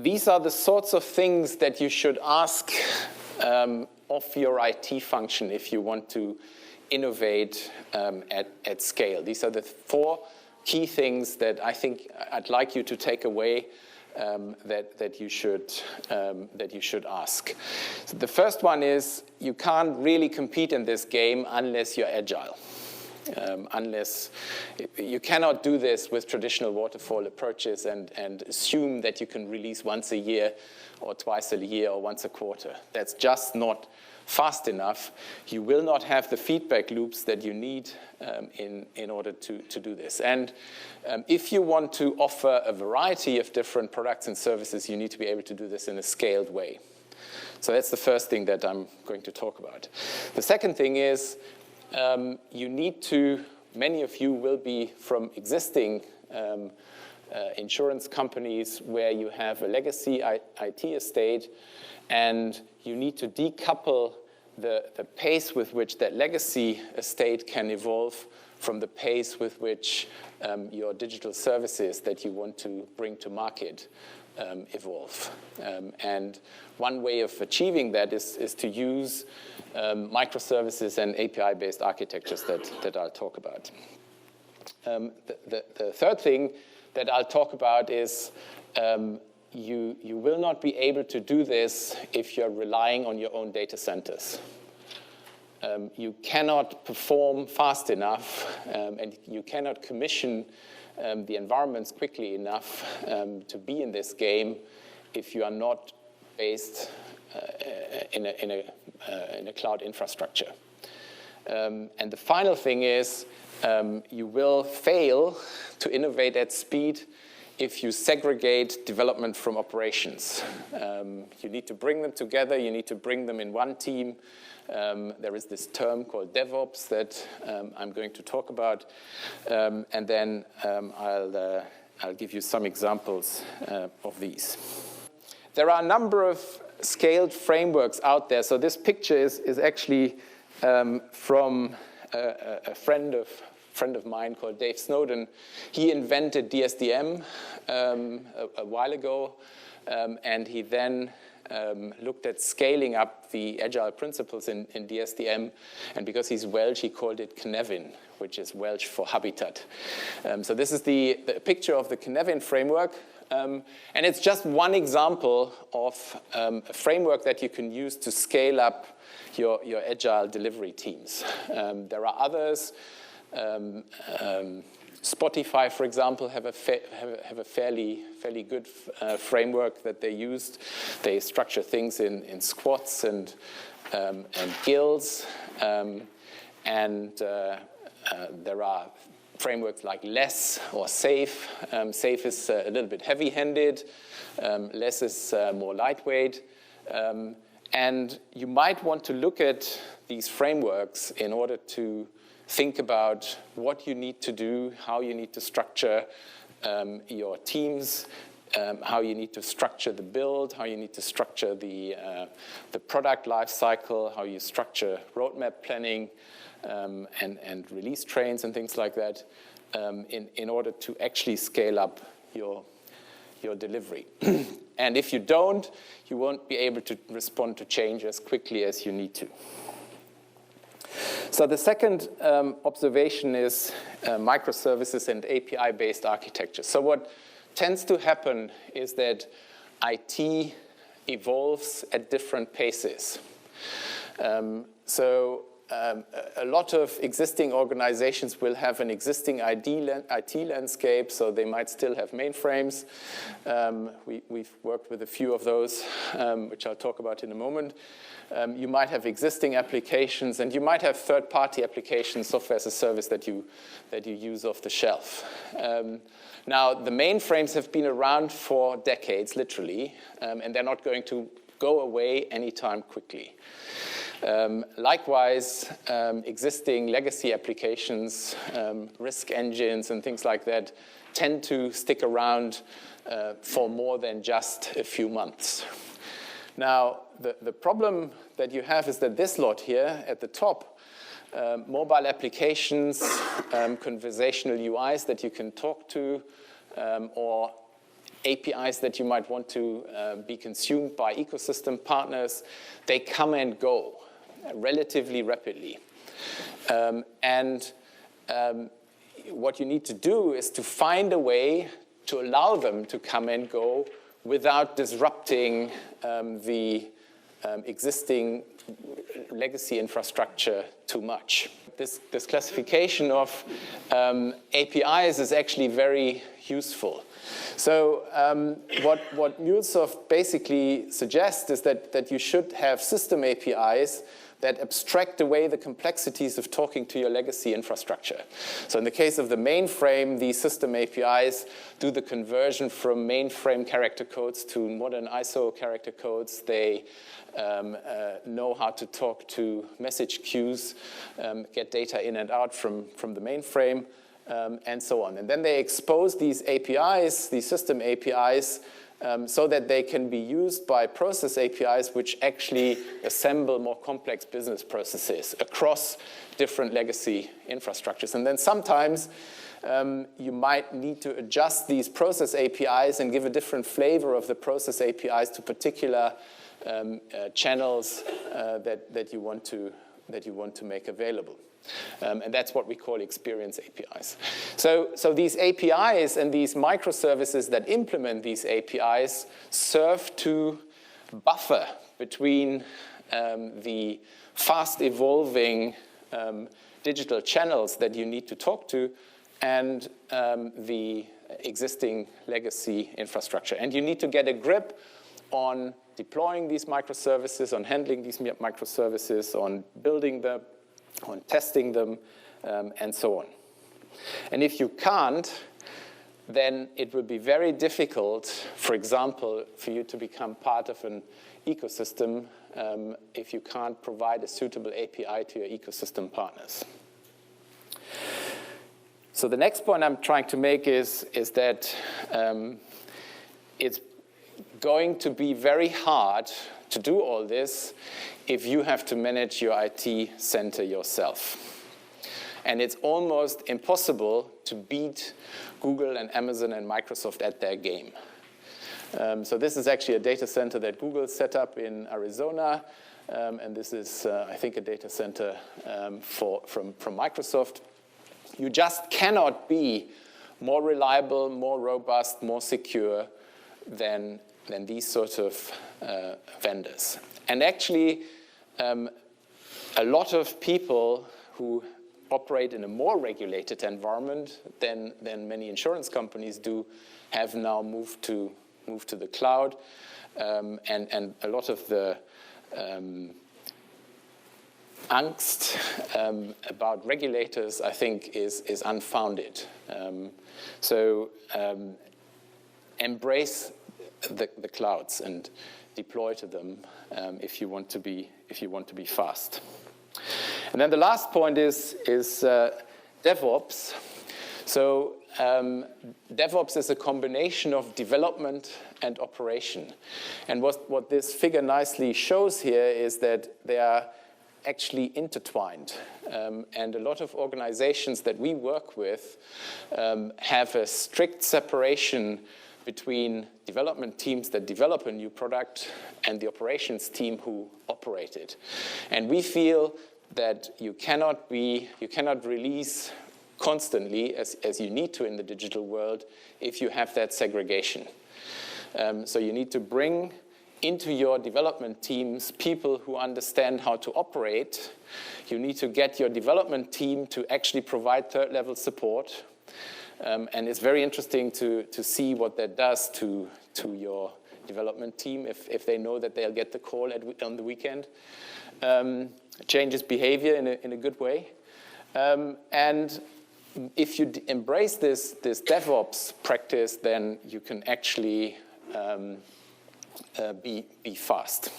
these are the sorts of things that you should ask of your IT function if you want to innovate at scale. These are the 4 key things that I think I'd like you to take away that you should ask. So the first one is you can't really compete in this game unless you're agile. Unless you cannot do this with traditional waterfall approaches and assume that you can release once a year or twice a year or once a quarter. That's just not fast enough. You will not have the feedback loops that you need in order to do this. And if you want to offer a variety of different products and services, you need to be able to do this in a scaled way. So that's the first thing that I'm going to talk about. The second thing is you need to, many of you will be from existing insurance companies where you have a legacy IT estate, and you need to decouple the pace with which that legacy estate can evolve from the pace with which your digital services that you want to bring to market evolve. And one way of achieving that is to use microservices and API-based architectures that I'll talk about. The third thing that I'll talk about is you will not be able to do this if you're relying on your own data centers. You cannot perform fast enough, and you cannot commission the environments quickly enough to be in this game if you are not based in a cloud infrastructure. And the final thing is you will fail to innovate at speed if you segregate development from operations. You need to bring them together. You need to bring them in one team. There is this term called DevOps that I'm going to talk about. And then I'll give you some examples of these. There are a number of scaled frameworks out there. So this picture is actually from a friend of mine called Dave Snowden. He invented DSDM a while ago, and he then looked at scaling up the agile principles in DSDM, and because he's Welsh, he called it Cynefin, which is Welsh for habitat. So this is the picture of the Cynefin framework, and it's just one example of a framework that you can use to scale up your agile delivery teams. There are others. Spotify, for example, have a fairly good framework that they used. They structure things in squads and guilds, and there are frameworks like LESS or SAFE. SAFE is a little bit heavy-handed. LESS is more lightweight. And you might want to look at these frameworks in order to think about what you need to do, how you need to structure your teams, how you need to structure the build, how you need to structure the product life cycle, how you structure roadmap planning and release trains and things like that in order to actually scale up your delivery. And if you don't, you won't be able to respond to change as quickly as you need to. So the second observation is microservices and API-based architecture. So what tends to happen is that IT evolves at different paces. A lot of existing organizations will have an existing IT landscape, so they might still have mainframes. We've worked with a few of those, which I'll talk about in a moment. You might have existing applications, and you might have third-party applications, software as a service that you use off the shelf. Now, the mainframes have been around for decades, literally, and they're not going to go away anytime quickly. Likewise, existing legacy applications, risk engines, and things like that tend to stick around for more than just a few months. Now, the problem that you have is that this lot here at the top, mobile applications, conversational UIs that you can talk to, or APIs that you might want to be consumed by ecosystem partners, they come and go relatively rapidly. What you need to do is to find a way to allow them to come and go without disrupting the existing legacy infrastructure too much. This classification of APIs is actually very useful. So what MuleSoft basically suggests is that you should have system APIs that abstract away the complexities of talking to your legacy infrastructure. So in the case of the mainframe, these system APIs do the conversion from mainframe character codes to modern ISO character codes. They know how to talk to message queues, get data in and out from the mainframe, and so on. And then they expose these APIs, these system APIs, so that they can be used by process APIs which actually assemble more complex business processes across different legacy infrastructures. And then sometimes you might need to adjust these process APIs and give a different flavor of the process APIs to particular channels that you want to make available. And that's what we call experience APIs. So these APIs and these microservices that implement these APIs serve to buffer between the fast evolving digital channels that you need to talk to and the existing legacy infrastructure. And you need to get a grip on deploying these microservices, on handling these microservices, on building them, on testing them, and so on. And if you can't, then it will be very difficult, for example, for you to become part of an ecosystem if you can't provide a suitable API to your ecosystem partners. So the next point I'm trying to make is that it's going to be very hard to do all this if you have to manage your IT center yourself. And it's almost impossible to beat Google and Amazon and Microsoft at their game. So this is actually a data center that Google set up in Arizona. And this is, I think, a data center from Microsoft. You just cannot be more reliable, more robust, more secure than these sort of vendors. And actually, a lot of people who operate in a more regulated environment than many insurance companies do have now moved to the cloud. And a lot of the angst about regulators, I think, is unfounded. So embrace the clouds and deploy to them if you want to be fast. And then the last point is DevOps. So DevOps is a combination of development and operation. And what this figure nicely shows here is that they are actually intertwined. And a lot of organizations that we work with have a strict separation between development teams that develop a new product and the operations team who operate it. And we feel that you cannot release constantly as you need to in the digital world if you have that segregation. So you need to bring into your development teams people who understand how to operate. You need to get your development team to actually provide third-level support. And it's very interesting to see what that does to your development team if they know that they'll get the call on the weekend. Changes behavior in a good way. And if you embrace this DevOps practice, then you can actually be fast.